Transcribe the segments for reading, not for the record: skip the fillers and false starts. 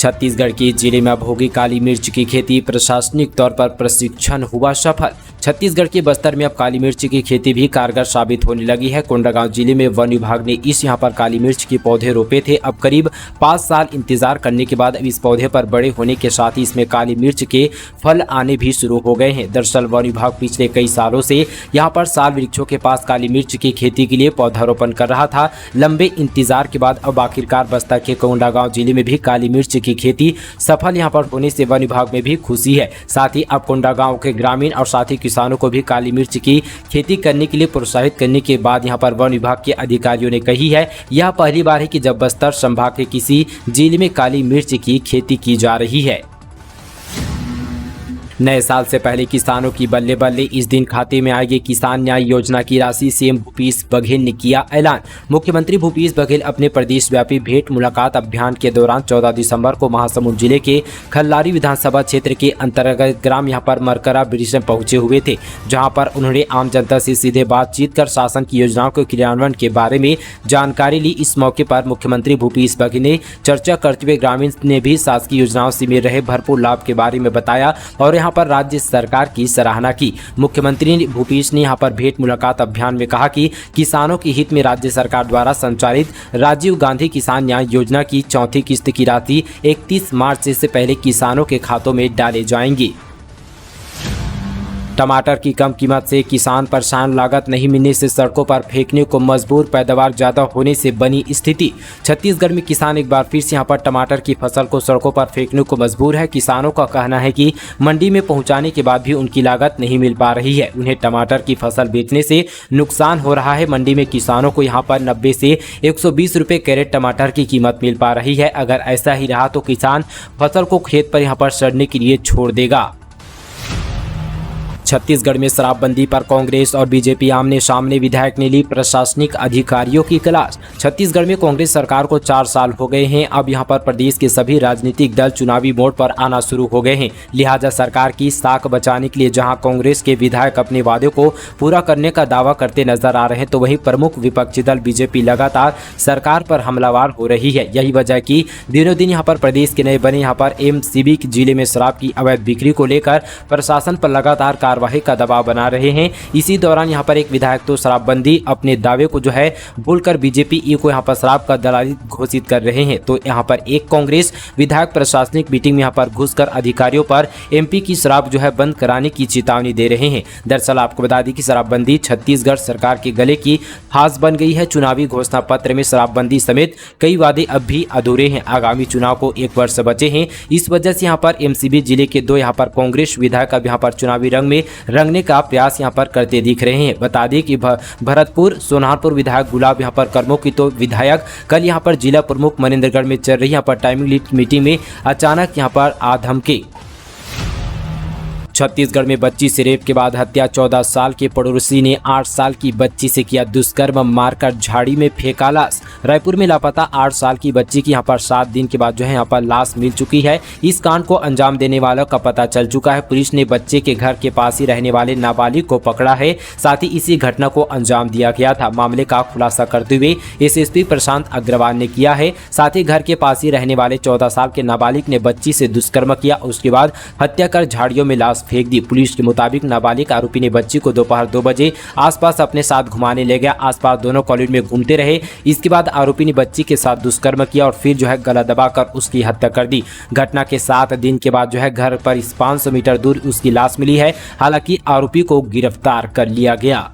छत्तीसगढ़ के जिले में अब होगी काली मिर्च की खेती, प्रशासनिक तौर पर प्रशिक्षण हुआ सफल। छत्तीसगढ़ के बस्तर में अब काली मिर्च की खेती भी कारगर साबित होने लगी है। कोंडागांव जिले में वन विभाग ने यहाँ पर काली मिर्च के पौधे रोपे थे। अब करीब 5 साल इंतजार करने के बाद अब इस पौधे पर बड़े होने के साथ ही इसमें काली मिर्च के फल आने भी शुरू हो गए हैं। दरअसल वन विभाग पिछले कई सालों से यहाँ पर साल वृक्षों के पास काली मिर्च की खेती के लिए पौधारोपण कर रहा था। लंबे इंतजार के बाद अब आखिरकार बस्तर के कोंडागांव जिले में भी काली मिर्च की खेती सफल यहाँ पर होने से वन विभाग में भी खुशी है। साथ ही अब कोंडागांव के ग्रामीण और साथ ही किसानों को भी काली मिर्च की खेती करने के लिए प्रोत्साहित करने के बाद यहाँ पर वन विभाग के अधिकारियों ने कही है, यह पहली बार है कि जब बस्तर संभाग के किसी जिले में काली मिर्च की खेती की जा रही है। नए साल से पहले किसानों की बल्ले बल्ले, इस दिन खाते में आएगी किसान न्याय योजना की राशि। सीएम भूपेश बघेल ने किया ऐलान। मुख्यमंत्री भूपेश बघेल अपने प्रदेश व्यापी भेंट मुलाकात अभियान के दौरान 14 दिसंबर को महासमुंद जिले के खल्लारी विधानसभा क्षेत्र के अंतर्गत ग्राम यहाँ पर मरकरा ब्रिज में पहुंचे हुए थे, जहां पर उन्होंने आम जनता से सीधे बातचीत कर शासन की योजनाओं के क्रियान्वयन के बारे में जानकारी ली। इस मौके पर मुख्यमंत्री भूपेश बघेल ने चर्चा करते हुए ग्रामीण ने भी शासकीय योजनाओं से मिल रहे भरपूर लाभ के बारे में बताया और यहाँ पर राज्य सरकार की सराहना की। मुख्यमंत्री भूपेश ने यहाँ पर भेंट मुलाकात अभियान में कहा कि किसानों के हित में राज्य सरकार द्वारा संचालित राजीव गांधी किसान न्याय योजना की चौथी किस्त की राशि 31 मार्च से पहले किसानों के खातों में डाले जाएंगी। टमाटर की कम कीमत से किसान परेशान, लागत नहीं मिलने से सड़कों पर फेंकने को मजबूर, पैदावार ज्यादा होने से बनी स्थिति। छत्तीसगढ़ में किसान एक बार फिर से यहाँ पर टमाटर की फसल को सड़कों पर फेंकने को मजबूर है। किसानों का कहना है कि मंडी में पहुंचाने के बाद भी उनकी लागत नहीं मिल पा रही है। उन्हें टमाटर की फसल बेचने से नुकसान हो रहा है। मंडी में किसानों को यहाँ पर 90 से 120 रुपये कैरेट टमाटर की कीमत मिल पा रही है। अगर ऐसा ही रहा तो किसान फसल को खेत पर यहाँ पर सड़ने के लिए छोड़ देगा। छत्तीसगढ़ में शराबबंदी पर कांग्रेस और बीजेपी आमने सामने, विधायक ने ली प्रशासनिक अधिकारियों की क्लास। छत्तीसगढ़ में कांग्रेस सरकार को 4 साल हो गए हैं। अब यहां पर प्रदेश के सभी राजनीतिक दल चुनावी मोड पर आना शुरू हो गए हैं। लिहाजा सरकार की साख बचाने के लिए जहां कांग्रेस के विधायक अपने वादे को पूरा करने का दावा करते नजर आ रहे हैं, तो वहीं प्रमुख विपक्षी दल बीजेपी लगातार सरकार पर हमलावर हो रही है। यही वजह की दिनों दिन यहाँ पर प्रदेश के नए बने यहाँ पर एमसीबी जिले में शराब की अवैध बिक्री को लेकर प्रशासन पर लगातार कार्रवाई का दबाव बना रहे हैं। इसी दौरान यहां पर एक विधायक तो शराबबंदी अपने दावे को जो है भूलकर बीजेपी को यहां पर शराब का दलाली घोषित कर रहे हैं, तो यहां पर एक कांग्रेस विधायक प्रशासनिक मीटिंग में यहां पर घुसकर अधिकारियों पर एमपी की शराब जो है बंद कराने की चेतावनी दे रहे हैं। दरअसल आपको बता दें कि शराबबंदी छत्तीसगढ़ सरकार के गले की फांस बन गई है। चुनावी घोषणा पत्र में शराबबंदी समेत कई वादे अब भी अधूरे हैं। आगामी चुनाव को 1 वर्ष बचे हैं। इस वजह से यहाँ पर एमसीबी जिले के 2 यहाँ पर कांग्रेस विधायक अब यहाँ पर चुनावी रंग में रंगने का प्रयास यहां पर करते दिख रहे हैं। बता दें कि भरतपुर सोनारपुर विधायक गुलाब यहां पर कर्मों की तो विधायक कल यहां पर जिला प्रमुख मनेंद्रगढ़ में चल रही यहां पर टाइमिंग लिफ्ट मीटिंग में अचानक यहां पर आधमके। छत्तीसगढ़ में बच्ची से रेप के बाद हत्या, 14 साल के पड़ोसी ने 8 साल की बच्ची से किया दुष्कर्म, मारकर झाड़ी में फेंका लाश। रायपुर में लापता 8 साल की बच्ची की यहाँ पर 7 दिन के बाद जो है यहाँ पर लाश मिल चुकी है। इस कांड को अंजाम देने वालों का पता चल चुका है। पुलिस ने बच्चे के घर के पास ही रहने वाले नाबालिग को पकड़ा है। साथ ही इसी घटना को अंजाम दिया गया था। मामले का खुलासा करते हुए एसएसपी प्रशांत अग्रवाल ने किया है। साथ ही घर के पास ही रहने वाले 14 साल के नाबालिग ने बच्ची से दुष्कर्म किया, उसके बाद हत्या कर झाड़ियों में लाश फेंक दी। पुलिस के मुताबिक नाबालिग आरोपी ने बच्ची को दोपहर 2 बजे आसपास अपने साथ घुमाने ले गया। आसपास दोनों कॉलोनी में घूमते रहे। इसके बाद आरोपी ने बच्ची के साथ दुष्कर्म किया और फिर जो है गला दबाकर उसकी हत्या कर दी। घटना के 7 दिन के बाद जो है घर पर 500 मीटर दूर उसकी लाश मिली है। हालांकि आरोपी को गिरफ्तार कर लिया गया।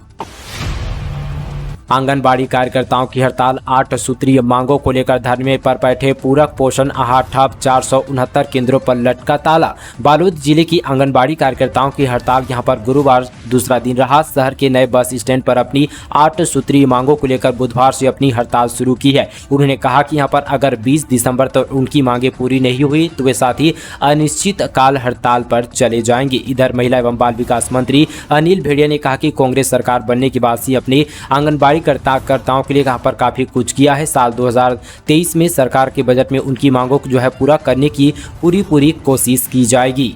आंगनबाड़ी कार्यकर्ताओं की हड़ताल, 8 सूत्रीय मांगों को लेकर धरने पर बैठे। पूरक पोषण आहार ठप, 469 केंद्रों पर लटका ताला। बालोद जिले की आंगनबाड़ी कार्यकर्ताओं की हड़ताल यहां पर गुरुवार दूसरा दिन रहा। शहर के नए बस स्टैंड पर अपनी 8 सूत्रीय मांगों को लेकर बुधवार से अपनी हड़ताल शुरू की है। उन्होंने कहा कि यहां पर अगर 20 दिसंबर तक उनकी मांगे पूरी नहीं हुई तो वे साथ ही अनिश्चित काल हड़ताल पर चले जाएंगे। इधर महिला एवं बाल विकास मंत्री अनिल भेड़िया ने कहा कि कांग्रेस सरकार बनने के बाद से अपने आंगनबाड़ी कार्यकर्ताओं के लिए यहाँ पर काफी कुछ किया है। साल 2023 में सरकार के बजट में उनकी मांगों को जो है पूरा करने की पूरी कोशिश की जाएगी।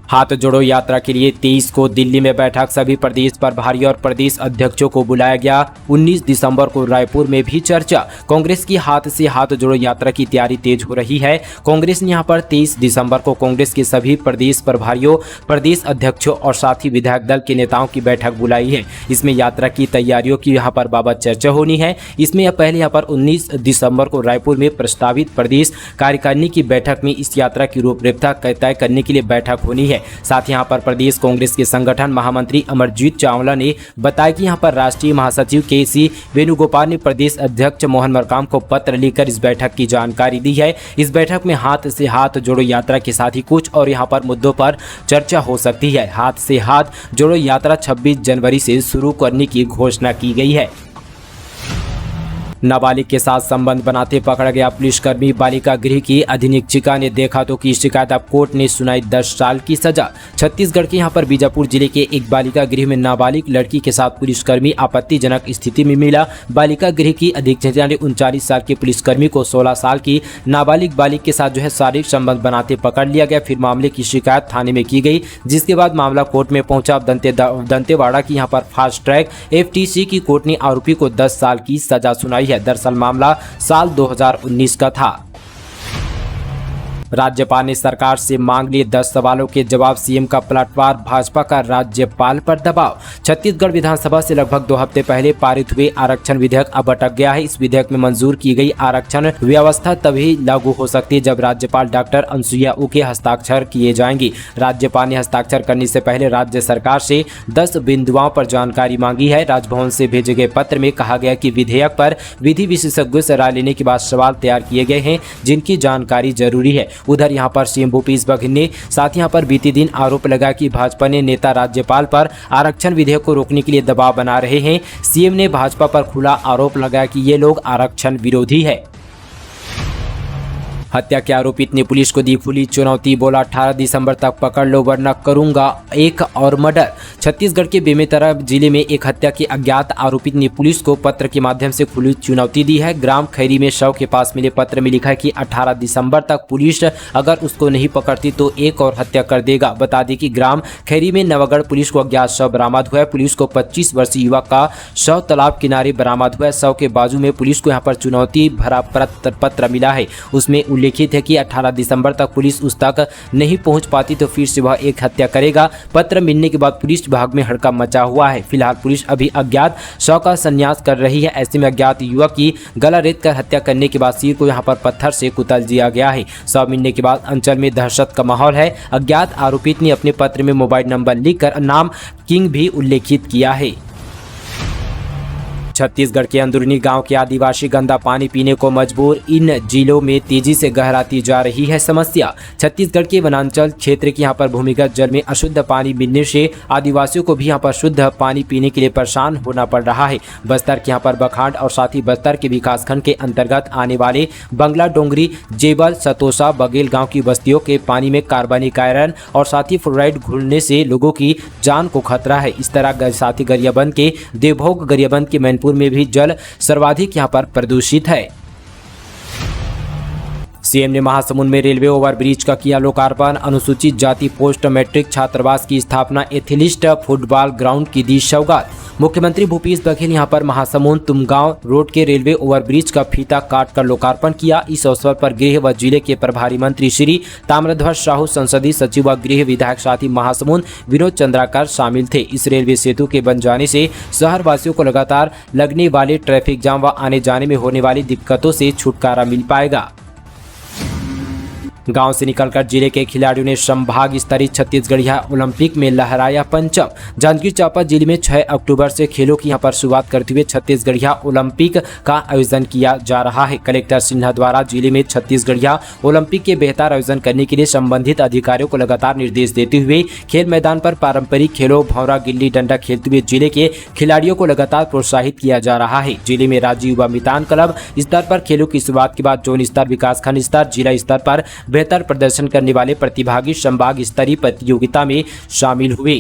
हाथ जोड़ो यात्रा के लिए 23 को दिल्ली में बैठक, सभी प्रदेश प्रभारी और प्रदेश अध्यक्षों को बुलाया गया। 19 दिसंबर को रायपुर में भी चर्चा। कांग्रेस की हाथ से हाथ जोड़ो यात्रा की तैयारी तेज हो रही है। कांग्रेस ने यहां पर 23 दिसंबर को कांग्रेस के सभी प्रदेश प्रभारियों, प्रदेश अध्यक्षों और साथ ही विधायक दल के नेताओं की बैठक बुलाई है। इसमें यात्रा की तैयारियों की यहां पर बाबत चर्चा होनी है। इसमें पहले यहां पर 19 दिसंबर को रायपुर में प्रस्तावित प्रदेश कार्यकारिणी की बैठक में इस यात्रा की रूपरेखा तय करने के लिए बैठक होनी है। साथ ही यहाँ पर प्रदेश कांग्रेस के संगठन महामंत्री अमरजीत चावला ने बताया कि यहाँ पर राष्ट्रीय महासचिव के.सी. वेणुगोपाल ने प्रदेश अध्यक्ष मोहन मरकाम को पत्र लिखकर इस बैठक की जानकारी दी है। इस बैठक में हाथ से हाथ जोड़ो यात्रा के साथ ही कुछ और यहाँ पर मुद्दों पर चर्चा हो सकती है। हाथ से हाथ जोड़ो यात्रा 26 जनवरी से शुरू करने की घोषणा की गई है। नाबालिग के साथ संबंध बनाते पकड़ा गया पुलिसकर्मी, बालिका गृह की अधीक्षिका ने देखा तो की शिकायत, अब कोर्ट ने सुनाई 10 साल की सजा। छत्तीसगढ़ के यहां पर बीजापुर जिले के एक बालिका गृह में नाबालिग लड़की के साथ पुलिसकर्मी आपत्तिजनक स्थिति में मिला। बालिका गृह की अधीक्षिका ने 39 साल के पुलिसकर्मी को 16 साल की नाबालिग बालिग के साथ शारीरिक संबंध बनाते पकड़ लिया गया। फिर मामले की शिकायत थाने में की गई, जिसके बाद मामला कोर्ट में पहुंचा। दंतेवाड़ा की यहां पर फास्ट ट्रैक FTC की कोर्ट ने आरोपी को 10 साल की सजा सुनाई है। दरअसल मामला साल 2019 का था। राज्यपाल ने सरकार से मांग लिए 10 सवालों के जवाब, सीएम का पलटवार, भाजपा का राज्यपाल पर दबाव। छत्तीसगढ़ विधानसभा से लगभग 2 हफ्ते पहले पारित हुए आरक्षण विधेयक अब अटक गया है। इस विधेयक में मंजूर की गई आरक्षण व्यवस्था तभी लागू हो सकती है जब राज्यपाल डॉक्टर अनुसुईया उइके हस्ताक्षर किए जाएंगी। राज्यपाल ने हस्ताक्षर करने से पहले राज्य सरकार से 10 बिंदुओं पर जानकारी मांगी है। राजभवन से भेजे गए पत्र में कहा गया कि विधेयक पर विधि विशेषज्ञों से राय लेने के बाद सवाल तैयार किए गए हैं जिनकी जानकारी जरूरी है। उधर यहां पर सीएम भूपेश बघेल ने साथ यहां पर बीते दिन आरोप लगा कि भाजपा ने नेता राज्यपाल पर आरक्षण विधेयक को रोकने के लिए दबाव बना रहे हैं। सीएम ने भाजपा पर खुला आरोप लगाया कि ये लोग आरक्षण विरोधी है। हत्या के आरोपित ने पुलिस को दी खुली चुनौती, बोला 18 दिसंबर तक पकड़ लो वरना करूंगा एक और मर्डर। छत्तीसगढ़ के बेमेतरा जिले में एक हत्या के अज्ञात आरोपित ने पुलिस को पत्र के माध्यम से खुली चुनौती दी है। ग्राम खैरी में शव के पास मिले पत्र में लिखा है कि 18 दिसंबर तक पुलिस अगर उसको नहीं पकड़ती तो एक और हत्या कर देगा। बता दें कि ग्राम खैरी में नवागढ़ पुलिस को अज्ञात शव बरामद हुआ है। पुलिस को 25 वर्षीय युवक का शव तालाब किनारे बरामद हुआ है। शव के बाजू में पुलिस को यहाँ पर चुनौती भरा पत्र मिला है। उसमें उल्लेखित है कि 18 दिसंबर तक पुलिस उस तक नहीं पहुंच पाती तो फिर से वह एक हत्या करेगा। पत्र मिलने के बाद पुलिस विभाग में हड़कंप मचा हुआ है। फिलहाल पुलिस अभी अज्ञात शव का संन्यास कर रही है। ऐसे में अज्ञात युवक की गला रेत कर हत्या करने के बाद सिर को यहां पर पत्थर से कुचल दिया गया है। शव मिलने के बाद अंचल में दहशत का माहौल है। अज्ञात आरोपित ने अपने पत्र में मोबाइल नंबर लिखकर नाम किंग भी उल्लेखित किया है। छत्तीसगढ़ के अंदरूनी गांव के आदिवासी गंदा पानी पीने को मजबूर, इन जिलों में तेजी से गहराती जा रही है समस्या। छत्तीसगढ़ के वनांचल क्षेत्र के यहां पर भूमिगत जल में अशुद्ध पानी मिलने से आदिवासियों को भी यहां पर शुद्ध पानी पीने के लिए परेशान होना पड़ रहा है। बस्तर के यहां पर बखांड और साथ ही बस्तर के विकासखंड के अंतर्गत आने वाले बंगला डोंगरी, जेबल, सतोसा, बघेल गाँव की बस्तियों के पानी में कार्बनिक आयरन और साथ ही फ्लोराइड घुलने से लोगों की जान को खतरा है। इस तरह साथ ही गरियाबंद के देवभोग, गरियाबंद के मैनपुर में भी जल सर्वाधिक यहां पर प्रदूषित है। सीएम ने महासमुंद में रेलवे ओवरब्रिज का किया लोकार्पण, अनुसूचित जाति पोस्ट मैट्रिक छात्रावास की स्थापना, एथलीस्ट फुटबॉल ग्राउंड की दी सौगात। मुख्यमंत्री भूपेश बघेल यहां पर महासमुंद तुमगांव रोड के रेलवे ओवरब्रिज का फीता काट कर लोकार्पण किया। इस अवसर पर गृह व जिले के प्रभारी मंत्री श्री ताम्रध्वज साहू, संसदीय सचिव व गृह विधायक साथ ही महासमुंद विनोद चंद्राकर शामिल थे। इस रेलवे सेतु के बन जाने से शहर वासियों को लगातार लगने वाले ट्रैफिक जाम व आने जाने में होने वाली दिक्कतों से छुटकारा मिल पाएगा। गांव से निकलकर जिले के खिलाड़ियों ने संभाग स्तरीय छत्तीसगढ़िया ओलंपिक में लहराया परचम। जांजगीर चांपा जिले में 6 अक्टूबर से खेलों की यहां पर शुरुआत करते हुए छत्तीसगढ़िया ओलंपिक का आयोजन किया जा रहा है। कलेक्टर सिन्हा द्वारा जिले में छत्तीसगढ़िया ओलंपिक के बेहतर आयोजन करने के लिए संबंधित अधिकारियों को लगातार निर्देश देते हुए खेल मैदान पर पारंपरिक खेलों भौरा, गिल्ली डंडा खेलते हुए जिले के खिलाड़ियों को लगातार प्रोत्साहित किया जा रहा है। जिले में राज्य युवा मितान क्लब स्तर पर खेलों की शुरुआत के बाद जोन स्तर, विकासखंड स्तर, जिला स्तर पर बेहतर प्रदर्शन करने वाले प्रतिभागी संभाग स्तरीय प्रतियोगिता में शामिल हुए।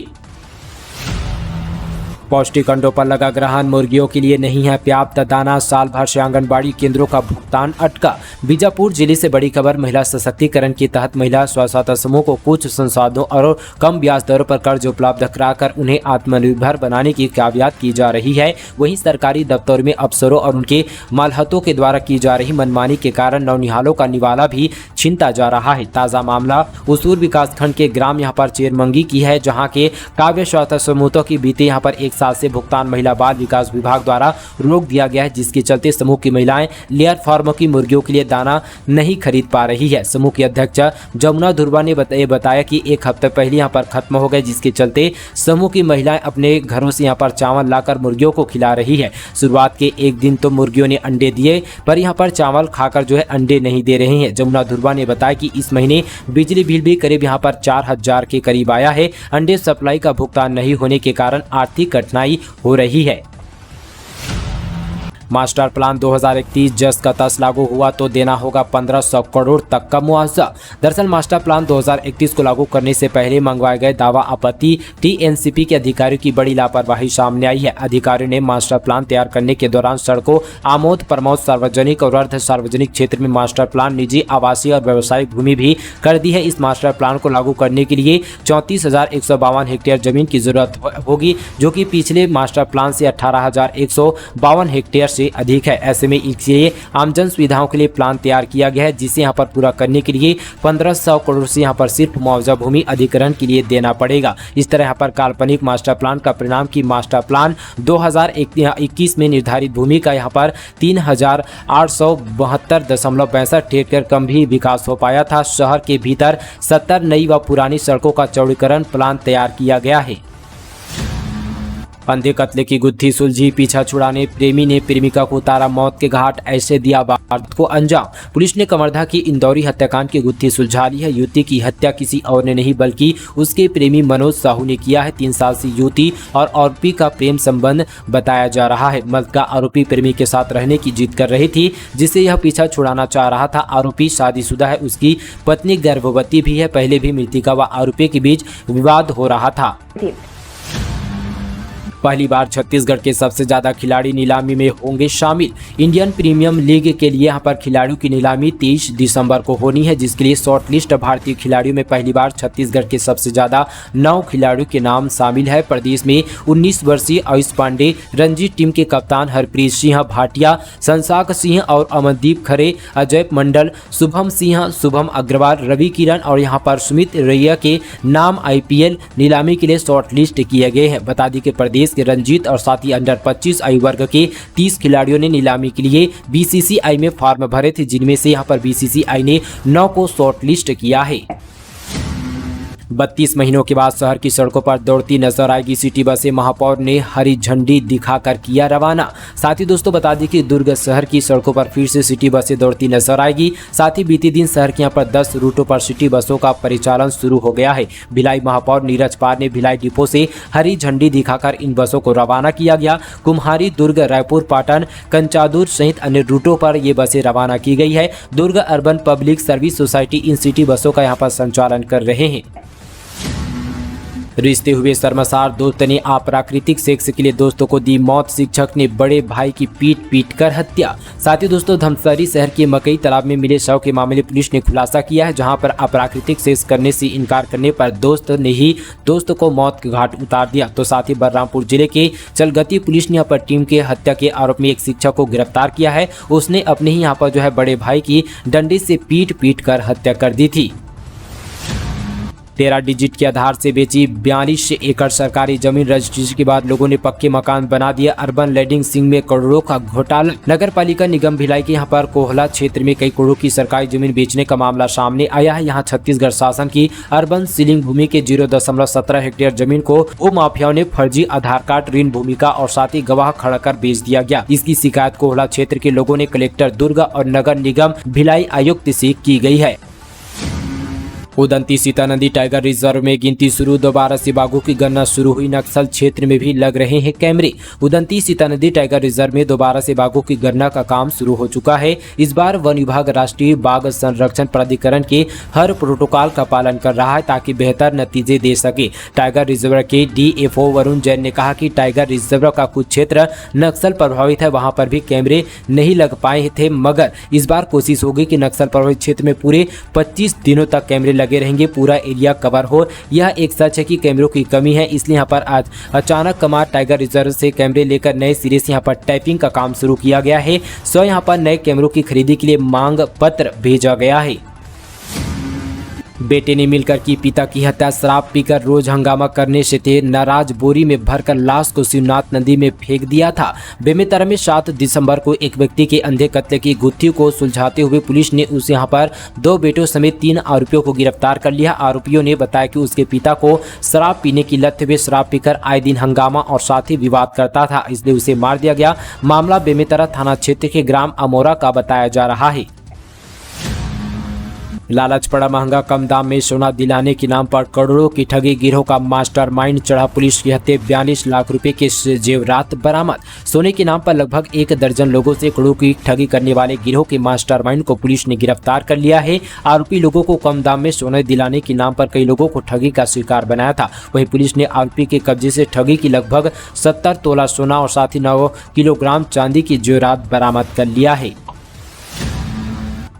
पौष्टिक अंडों पर लगा ग्रहण, मुर्गियों के लिए नहीं है पर्याप्त दाना, साल भर से आंगनबाड़ी केंद्रों का भुगतान अटका। बीजापुर जिले से बड़ी खबर, महिला सशक्तिकरण के तहत महिला स्वसहायता समूह को कुछ संसाधनों और कम ब्याज दरों पर कर्ज उपलब्ध कराकर उन्हें आत्मनिर्भर बनाने की कावियात की जा रही है। वहीं सरकारी दफ्तरों में अफसरों और उनके मालहतों के द्वारा की जा रही मनमानी के कारण नौनिहालों का निवाला भी छीनता जा रहा है। ताजा मामला उसूर विकास खंड के ग्राम यहाँ पर चेरमंगी की है, जहाँ के काव्य स्वसहायता समूहों की बीते यहाँ पर 1 साल से भुगतान महिला बाल विकास विभाग द्वारा रोक दिया गया है, जिसके चलते समूह की महिलाएं लेयर फार्मों की मुर्गियों के लिए दाना नहीं खरीद पा रही है। समूह की अध्यक्ष जमुना धुर्वा ने बताया कि 1 हफ्ते पहले यहाँ पर खत्म हो गए, जिसके चलते समूह की महिलाएं अपने घरों से यहाँ पर चावल लाकर मुर्गियों को खिला रही है। शुरुआत के 1 दिन तो मुर्गियों ने अंडे दिए, पर यहाँ पर चावल खाकर जो है अंडे नहीं दे रहे हैं। जमुना धुर्वा ने बताया कि इस महीने बिजली बिल भी करीब यहाँ पर 4000 के करीब आया है। अंडे सप्लाई का भुगतान नहीं होने के कारण आर्थिक कठिनाई हो रही है। मास्टर प्लान 2031 जस का 10 लागू हुआ तो देना होगा 1500 करोड़ तक का मुआवजा। दरअसल मास्टर प्लान 2031 को लागू करने से पहले मंगवाए गए दावा आपत्ति टीएनसीपी के अधिकारियों की बड़ी लापरवाही सामने आई है। अधिकारियों ने मास्टर प्लान तैयार करने के दौरान सड़कों, आमोद प्रमोद, सार्वजनिक और अर्ध सार्वजनिक क्षेत्र में मास्टर प्लान, निजी, आवासीय और व्यावसायिक भूमि भी कर दी है। इस मास्टर प्लान को लागू करने के लिए 34,152 हेक्टेयर जमीन की जरूरत होगी, जो कि पिछले मास्टर प्लान से 18,152 हेक्टेयर से अधिक है। ऐसे में इसलिए आमजन सुविधाओं के लिए प्लान तैयार किया गया है, जिसे यहाँ पर पूरा करने के लिए 1500 करोड़ से यहाँ पर सिर्फ मुआवजा भूमि अधिग्रहण के लिए देना पड़ेगा। इस तरह यहाँ पर काल्पनिक मास्टर प्लान का परिणाम कि मास्टर प्लान 2021 में निर्धारित भूमि का यहाँ पर 3872.62 हेक्टेयर कम भी विकास हो पाया था। शहर के भीतर 70 नई व पुरानी सड़कों का चौड़ीकरण प्लान तैयार किया गया है। अंधे कत्ले की गुत्थी सुलझी, पीछा छुड़ाने प्रेमी ने प्रेमिका को उतारा मौत के घाट, ऐसे दिया वारदात को अंजाम। पुलिस ने कवर्धा की इंदौरी हत्याकांड की गुत्थी सुलझा ली है। युवती की हत्या किसी और ने नहीं बल्कि उसके प्रेमी मनोज साहू ने किया है। 3 साल से युवती और आरोपी का प्रेम संबंध बताया जा रहा है। मर्द का आरोपी प्रेमी के साथ रहने की जिद कर रही थी, जिसे यह पीछा छुड़ाना चाह रहा था। आरोपी शादीशुदा है, उसकी पत्नी गर्भवती भी है। पहले भी मृतका व आरोपी के बीच विवाद हो रहा था। पहली बार छत्तीसगढ़ के सबसे ज्यादा खिलाड़ी नीलामी में होंगे शामिल। इंडियन प्रीमियम लीग के लिए यहां पर खिलाड़ियों की नीलामी 30 दिसंबर को होनी है, जिसके लिए शॉर्टलिस्ट भारतीय खिलाड़ियों में पहली बार छत्तीसगढ़ के सबसे ज्यादा 9 खिलाड़ियों के नाम शामिल है। प्रदेश में 19 वर्षीय आयुष पांडे, रणजी टीम के कप्तान हरप्रीत सिंह भाटिया, संसाक सिंह और अमनदीप खरे, अजय मंडल, शुभम सिंह, शुभम अग्रवाल, रवि किरण और यहाँ पर सुमित रैया के नाम IPL नीलामी के लिए शॉर्टलिस्ट किए गए हैं। बता दी कि प्रदेश के रंजीत और साथ ही अंडर 25 आयु वर्ग के 30 खिलाड़ियों ने नीलामी के लिए BCCI में फॉर्म भरे थे, जिनमें से यहां पर BCCI ने 9 को शॉर्टलिस्ट किया है। 32 महीनों के बाद शहर की सड़कों पर दौड़ती नजर आएगी सिटी बसें। महापौर ने हरी झंडी दिखाकर किया रवाना। साथ ही दोस्तों बता दें कि दुर्ग शहर की सड़कों पर फिर से सिटी बसें दौड़ती नजर आएगी। साथ ही बीते दिन शहर के यहाँ पर 10 रूटों पर सिटी बसों का परिचालन शुरू हो गया है। भिलाई महापौर नीरज पार ने भिलाई डिपो से हरी झंडी दिखाकर इन बसों को रवाना किया गया। कुम्हारी, दुर्ग, रायपुर, पाटन, कंचादुर सहित अन्य रूटों पर ये बसें रवाना की गई है। Durg urban public service society इन सिटी बसों का यहाँ पर संचालन कर रहे हैं। रिश्ते हुए शर्मसार, दोस्त ने अप्राकृतिक सेक्स के लिए दोस्तों को दी मौत। शिक्षक ने बड़े भाई की पीट कर हत्या। साथ ही दोस्तों धमतरी शहर के मकई तालाब में मिले शव के मामले पुलिस ने खुलासा किया है, जहां पर अप्राकृतिक सेक्स करने से इनकार करने पर दोस्त ने ही दोस्त को मौत के घाट उतार दिया। तो साथ ही बलरामपुर जिले के चलगती पुलिस ने यहाँ पर टीम के हत्या के आरोप में एक शिक्षक को गिरफ्तार किया है। उसने अपने ही यहाँ पर जो है बड़े भाई की डंडे से पीट कर हत्या कर दी थी। 13 डिजिट के आधार से बेची 42 एकड़ सरकारी जमीन। रजिस्ट्री के बाद लोगों ने पक्के मकान बना दिया। अर्बन लैंडिंग सिंह में करोड़ों का घोटाला। नगर पालिका निगम भिलाई के यहाँ पर कोहला क्षेत्र में कई करोड़ों की सरकारी जमीन बेचने का मामला सामने आया है। यहाँ छत्तीसगढ़ शासन की अर्बन सीलिंग भूमि के 0.17 हेक्टेयर जमीन को माफियाओं ने फर्जी आधार कार्ड, ऋण भूमिका और साथ ही गवाह खड़ा कर बेच दिया गया। इसकी शिकायत कोहला क्षेत्र के लोगों ने कलेक्टर दुर्ग और नगर निगम भिलाई आयुक्त से की गई है। उदंती सीतानदी टाइगर रिजर्व में गिनती शुरू, दोबारा से बाघों की गणना शुरू हुई, नक्सल क्षेत्र में भी लग रहे हैं कैमरे। उदंती सीतानदी टाइगर रिजर्व में दोबारा से बाघों की गणना का काम शुरू हो चुका है। इस बार वन विभाग राष्ट्रीय बाघ संरक्षण प्राधिकरण के हर प्रोटोकॉल का पालन कर रहा है ताकि बेहतर नतीजे दे सके। टाइगर रिजर्व के डीएफओ वरुण जैन ने कहा कि टाइगर रिजर्व का कुछ क्षेत्र नक्सल प्रभावित है, वहां पर भी कैमरे नहीं लग पाए थे, मगर इस बार कोशिश होगी कि नक्सल प्रभावित क्षेत्र में पूरे 25 दिनों तक कैमरे लगे रहेंगे, पूरा एरिया कवर हो। यह एक सच है कि कैमरों की कमी है, इसलिए यहाँ पर आज अचानक कमार टाइगर रिजर्व से कैमरे लेकर नए सिरे से यहाँ पर टाइपिंग का काम शुरू किया गया है। यहाँ पर नए कैमरों की खरीदी के लिए मांग पत्र भेजा गया है। बेटे ने मिलकर की पिता की हत्या, शराब पीकर रोज हंगामा करने से थे नाराज, बोरी में भरकर लाश को शिवनाथ नदी में फेंक दिया था। बेमेतरा में 7 दिसंबर को एक व्यक्ति के अंधे कत्ल की गुत्थी को सुलझाते हुए पुलिस ने उस यहां पर 2 बेटों समेत 3 आरोपियों को गिरफ्तार कर लिया। आरोपियों ने बताया कि उसके पिता को शराब पीने की लत में शराब पीकर आए दिन हंगामा और साथ ही विवाद करता था, इसलिए उसे मार दिया गया। मामला बेमेतरा थाना क्षेत्र के ग्राम अमोरा का बताया जा रहा है। लालच पड़ा महंगा, कम दाम में सोना दिलाने के नाम पर करोड़ों की ठगी, गिरोह का मास्टरमाइंड चढ़ा पुलिस के हत्थे, 42 लाख रुपए के जेवरात बरामद। सोने के नाम पर लगभग 1 दर्जन लोगों से करोड़ों की ठगी करने वाले गिरोह के मास्टरमाइंड को पुलिस ने गिरफ्तार कर लिया है। आरोपी लोगों को कम दाम में सोना दिलाने के नाम पर कई लोगों को ठगी का शिकार बनाया था। वहीं पुलिस ने आरोपी के कब्जे से ठगी की लगभग 70 तोला सोना और साथ ही 9 किलोग्राम चांदी की जेवरात बरामद कर लिया है।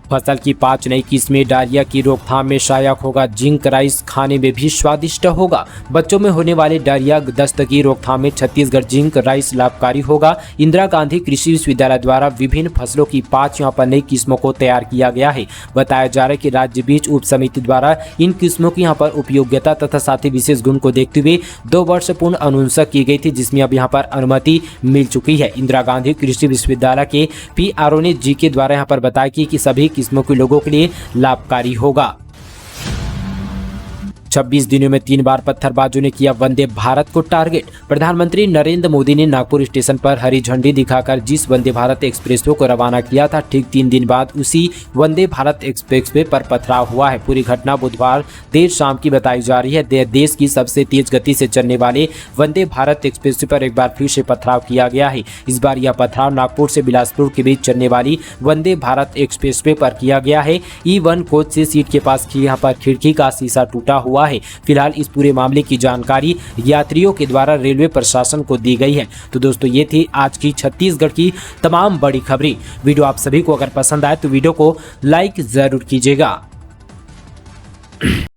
फसल की 5 नई किस्में, डायरिया की रोकथाम में सहायक होगा, जिंक राइस खाने में भी स्वादिष्ट होगा। बच्चों में होने वाले डायरिया दस्त की रोकथाम में छत्तीसगढ़ जिंक राइस लाभकारी होगा। इंदिरा गांधी कृषि विश्वविद्यालय द्वारा विभिन्न फसलों की 5 यहाँ पर नई किस्मों को तैयार किया गया है। बताया जा रहा है कि राज्य बीज उप समिति द्वारा इन किस्मों की यहाँ पर उपयोगिता तथा साथ ही विशेष गुण को देखते हुए 2 वर्ष पूर्ण अनुशंसा की गई थी, जिसमें अब यहाँ पर अनुमति मिल चुकी है। इंदिरा गांधी कृषि विश्वविद्यालय के पीआरओ ने जीके द्वारा यहाँ पर बताया कि सभी किस्मों के लोगों के लिए लाभकारी होगा। 26 दिनों में 3 बार पत्थरबाजों ने किया वंदे भारत को टारगेट। प्रधानमंत्री नरेंद्र मोदी ने नागपुर स्टेशन पर हरी झंडी दिखाकर जिस वंदे भारत एक्सप्रेस को रवाना किया था, ठीक 3 दिन बाद उसी वंदे भारत एक्सप्रेस पर पथराव हुआ है। पूरी घटना बुधवार देर शाम की बताई जा रही है। देश की सबसे तेज गति से चलने वाले वंदे भारत एक्सप्रेस पर एक बार फिर से पथराव किया गया है। इस बार यह पथराव नागपुर से बिलासपुर के बीच चलने वाली वंदे भारत एक्सप्रेस पर किया गया है। E1 कोच से सीट के पास यहाँ पर खिड़की का शीशा टूटा हुआ है। फिलहाल इस पूरे मामले की जानकारी यात्रियों के द्वारा रेलवे प्रशासन को दी गई है। तो दोस्तों, ये थी आज की छत्तीसगढ़ की तमाम बड़ी खबरें। वीडियो आप सभी को अगर पसंद आए तो वीडियो को लाइक जरूर कीजिएगा।